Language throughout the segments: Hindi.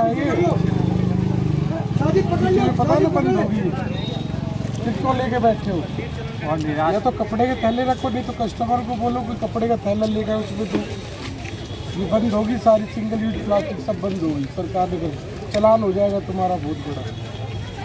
है ये पता नहीं बंद होगी, किसको लेके बैठे हो? और या तो कपड़े के थैले रखो, नहीं तो कस्टमर को बोलो कि कपड़े का थैला लेकर उसमें तो ये बंद होगी, सारी सिंगल यूज प्लास्टिक सब बंद होगी। सरकार ने चलान हो जाएगा तुम्हारा बहुत बड़ा।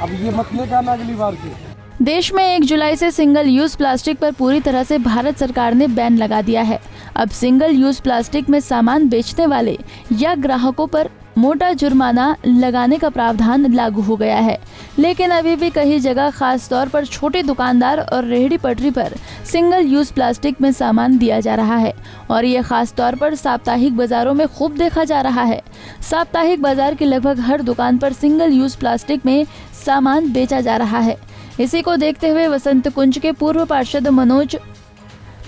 अब ये मत लेकर आना अगली बार से। देश में 1 जुलाई से सिंगल यूज प्लास्टिक पर पूरी तरह से भारत सरकार ने बैन लगा दिया है। अब सिंगल यूज प्लास्टिक में सामान बेचने वाले या ग्राहकों पर मोटा जुर्माना लगाने का प्रावधान लागू हो गया है, लेकिन अभी भी कई जगह खास तौर पर छोटे दुकानदार और रेहड़ी पटरी पर सिंगल यूज प्लास्टिक में सामान दिया जा रहा है और ये खास तौर पर साप्ताहिक बाजारों में खूब देखा जा रहा है। साप्ताहिक बाजार की लगभग हर दुकान पर सिंगल यूज प्लास्टिक में सामान बेचा जा रहा है। इसी को देखते हुए वसंत कुंज के पूर्व पार्षद मनोज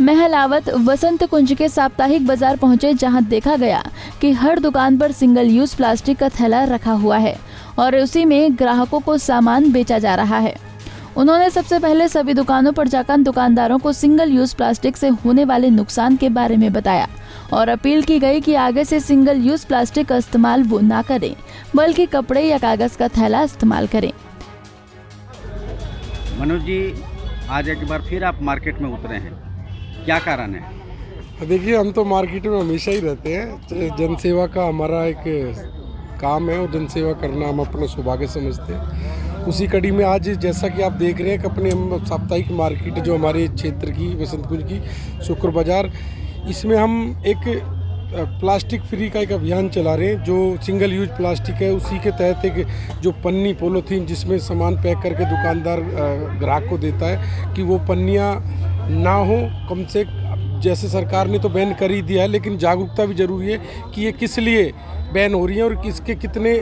महलावत वसंत कुंज के साप्ताहिक बाजार पहुंचे, जहां देखा गया कि हर दुकान पर सिंगल यूज प्लास्टिक का थैला रखा हुआ है और उसी में ग्राहकों को सामान बेचा जा रहा है। उन्होंने सबसे पहले सभी दुकानों पर जाकर दुकानदारों को सिंगल यूज प्लास्टिक से होने वाले नुकसान के बारे में बताया और अपील की गई कि आगे से सिंगल यूज प्लास्टिक का इस्तेमाल वो ना करें, बल्कि कपड़े या कागज का थैला इस्तेमाल करें। मनोज जी, आज एक बार फिर आप मार्केट में उतरे हैं, क्या कारण है? देखिए, हम तो मार्केट में हमेशा ही रहते हैं। जनसेवा का हमारा एक काम है और जनसेवा करना हम अपना सौभाग्य समझते हैं। उसी कड़ी में आज जैसा कि आप देख रहे हैं कि अपने हम साप्ताहिक मार्केट जो हमारे क्षेत्र की वसंत कुंज की शुक्र बाजार, इसमें हम एक प्लास्टिक फ्री का एक अभियान चला रहे हैं। जो सिंगल यूज प्लास्टिक है उसी के तहत एक जो पन्नी पॉलीथीन जिसमें सामान पैक करके दुकानदार ग्राहक को देता है कि वो पन्नियाँ ना हो, कम से जैसे सरकार ने तो बैन कर ही दिया है, लेकिन जागरूकता भी जरूरी है कि ये किस लिए बैन हो रही है और किसके कितने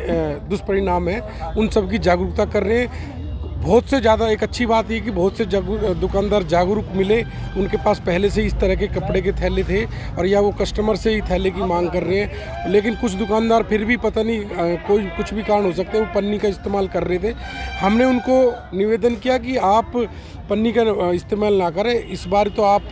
दुष्परिणाम हैं, उन सब की जागरूकता कर रहे हैं। बहुत से ज़्यादा एक अच्छी बात ये कि बहुत से दुकानदार जागरूक मिले, उनके पास पहले से इस तरह के कपड़े के थैले थे और या वो कस्टमर से ही थैले की मांग कर रहे हैं। लेकिन कुछ दुकानदार फिर भी पता नहीं कोई कुछ भी कारण हो सकते हैं वो पन्नी का इस्तेमाल कर रहे थे। हमने उनको निवेदन किया कि आप पन्नी का इस्तेमाल ना करें, इस बार तो आप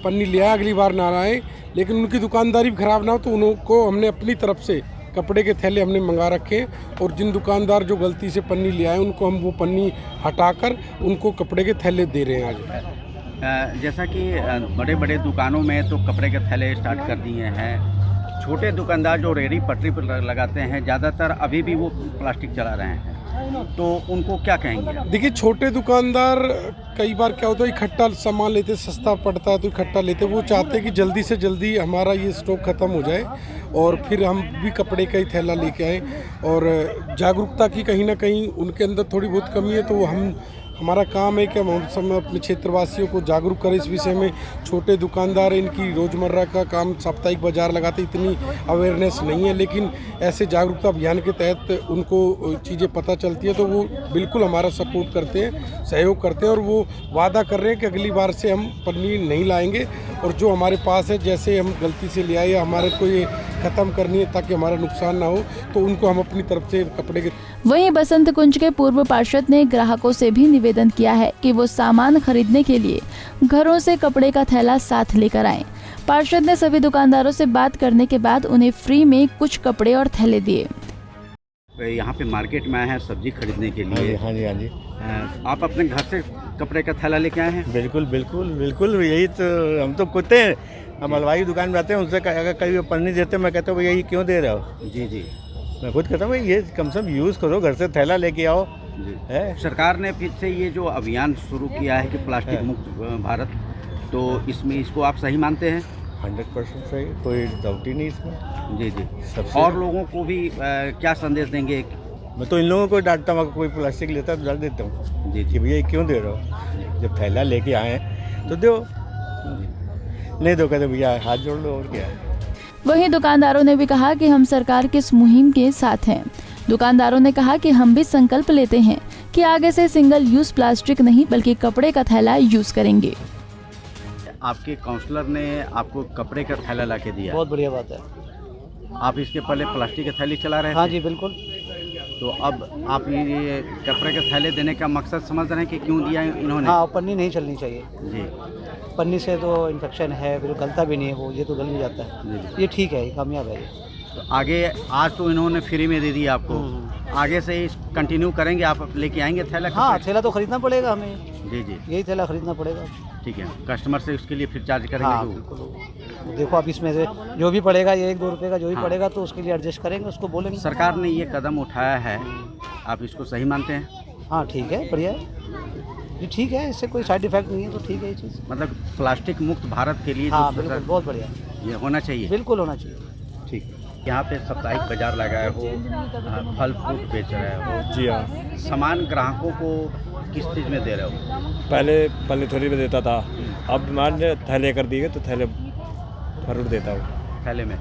पन्नी ले आए, अगली बार ना आए। लेकिन उनकी दुकानदारी भी ख़राब ना हो तो उनको हमने अपनी तरफ से कपड़े के थैले हमने मंगा रखे हैं और जिन दुकानदार जो गलती से पन्नी ले आए उनको हम वो पन्नी हटाकर उनको कपड़े के थैले दे रहे हैं आज। जैसा कि बड़े बड़े दुकानों में तो कपड़े के थैले स्टार्ट कर दिए हैं, छोटे दुकानदार जो रेहड़ी पटरी पर लगाते हैं ज़्यादातर अभी भी वो प्लास्टिक चला रहे हैं, तो उनको क्या कहेंगे? देखिए, छोटे दुकानदार कई बार क्या होता है इकट्ठा सामान लेते, सस्ता पड़ता है तो इकट्ठा लेते। वो चाहते हैं कि जल्दी से जल्दी हमारा ये स्टॉक ख़त्म हो जाए और फिर हम भी कपड़े का ही थैला लेके आएँ। और जागरूकता की कहीं ना कहीं उनके अंदर थोड़ी बहुत कमी है, तो हमारा काम है कि हम अपने क्षेत्रवासियों को जागरूक करें इस विषय में। छोटे दुकानदार इनकी रोज़मर्रा का काम साप्ताहिक बाजार लगाते, इतनी अवेयरनेस नहीं है, लेकिन ऐसे जागरूकता अभियान के तहत उनको चीज़ें पता चलती है तो वो बिल्कुल हमारा सपोर्ट करते हैं, सहयोग करते हैं और वो वादा कर रहे हैं कि अगली बार से हम पन्नी नहीं लाएंगे और जो हमारे पास है जैसे हम गलती से ले आए या हमारे को ये ख़त्म करनी है ताकि हमारा नुकसान ना हो, तो उनको हम अपनी तरफ से कपड़े के। वहीं बसंत कुंज के पूर्व पार्षद ने ग्राहकों से भी निवेदन किया है कि वो सामान खरीदने के लिए घरों से कपड़े का थैला साथ लेकर आएं। पार्षद ने सभी दुकानदारों से बात करने के बाद उन्हें फ्री में कुछ कपड़े और थैले दिए। यहाँ पे मार्केट में आए हैं सब्जी खरीदने के लिए। हाँ जी। आप अपने घर से कपड़े का थैला लेके आए हैं? बिल्कुल यही तो हम तो खुदते हैं, हम हलवाई की दुकान में आते हैं, उनसे अगर कभी पन्नी देते हैं मैं कहता हूँ भैया ये क्यों दे रहे हो? जी। मैं खुद कहता हूँ भाई ये कम से कम यूज़ करो, घर से थैला लेके आओ। है सरकार ने फिर से ये जो अभियान शुरू किया है कि प्लास्टिक मुक्त भारत, तो इसको आप सही मानते हैं? 100% सही, कोई डाउट ही नहीं इसमें। जी। और लोगों को भी क्या संदेश देंगे? मैं तो इन लोगों को डांटता हूँ, कोई प्लास्टिक लेता है तो डांट देता हूँ जी कि भैया क्यों दे रहे हो, जब थैला लेके आए हैं तो दो, नहीं दो कहते भैया हाथ जोड़ लो और क्या है। वहीं दुकानदारों ने भी कहा कि हम सरकार की इस मुहिम के साथ हैं। दुकानदारों ने कहा कि हम भी संकल्प लेते हैं कि आगे से सिंगल यूज प्लास्टिक नहीं बल्कि कपड़े का थैला यूज करेंगे। आपके काउंसलर ने आपको कपड़े का थैला ला के दिया, बहुत बढ़िया बात है। आप इसके पहले प्लास्टिक के थैले चला रहे थे? हाँ जी बिल्कुल। तो अब आप ये कपड़े के थैले देने का मकसद समझ रहे हैं कि क्यों दिया इन्होंने? हाँ, पन्नी नहीं चलनी चाहिए जी। पन्नी से तो इन्फेक्शन है, फिर गलता भी नहीं है वो, ये तो गल भी जाता है। ये ठीक है, ये कामयाब है ये। आगे आज तो इन्होंने फ्री में दे दिया आपको, आगे से कंटिन्यू करेंगे, आप लेके आएंगे थैला? हाँ, थैला तो खरीदना पड़ेगा हमें। जी जी, यही थैला खरीदना पड़ेगा। ठीक है, कस्टमर से उसके लिए फिर चार्ज करेंगे? हाँ, तो बिल्कुल। देखो अब इसमें से जो भी पड़ेगा, ये 1-2 रुपये का जो भी पड़ेगा तो उसके लिए एडजस्ट करेंगे, उसको बोलेंगे। सरकार ने ये कदम उठाया है, आप इसको सही मानते हैं? हाँ, ठीक है, बढ़िया है जी, ठीक है, इससे कोई साइड इफेक्ट नहीं है तो ठीक है ये चीज़। मतलब प्लास्टिक मुक्त भारत के लिए हाँ, जो बिल्कुल, बहुत बढ़िया, ये होना चाहिए। बिल्कुल होना चाहिए। ठीक, यहाँ पे साप्ताहिक बाजार लगाए हो, फल फ्रूट बेच रहे हो, जी हाँ। सामान ग्राहकों को किस चीज़ में दे रहे हो? पहले थोड़ी में देता था, अब मान थैले कर दिए तो थैले फ्रूट देता हूँ। थैले में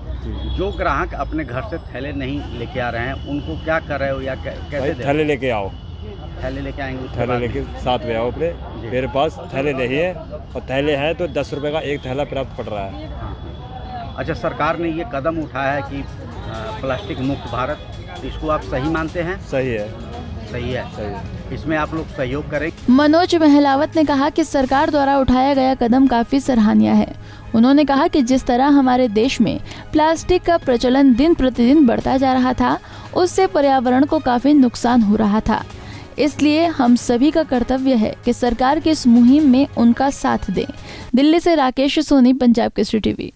जो ग्राहक अपने घर से थैले नहीं लेके आ रहे हैं उनको क्या कर रहे हो या कैसे भाई दे रहे हो? थैले लेके आओ, थैले लेके आएंगे, उसके थैले बाद लेके साथ में आओ अपने। मेरे पास थैले नहीं है, और थैले हैं तो 10 रुपये का एक थैला प्राप्त पड़ रहा है। हाँ। अच्छा, सरकार ने ये कदम उठाया है कि प्लास्टिक मुक्त भारत, इसको आप सही मानते हैं? सही है, सही है, सही है। इसमें आप लोग सहयोग करें? मनोज महलावत ने कहा कि सरकार द्वारा उठाया गया कदम काफी सराहनीय है। उन्होंने कहा कि जिस तरह हमारे देश में प्लास्टिक का प्रचलन दिन प्रतिदिन बढ़ता जा रहा था, उससे पर्यावरण को काफी नुकसान हो रहा था। इसलिए हम सभी का कर्तव्य है कि सरकार की इस मुहिम में उनका साथ दें। दिल्ली से राकेश सोनी, पंजाब केसरी टीवी।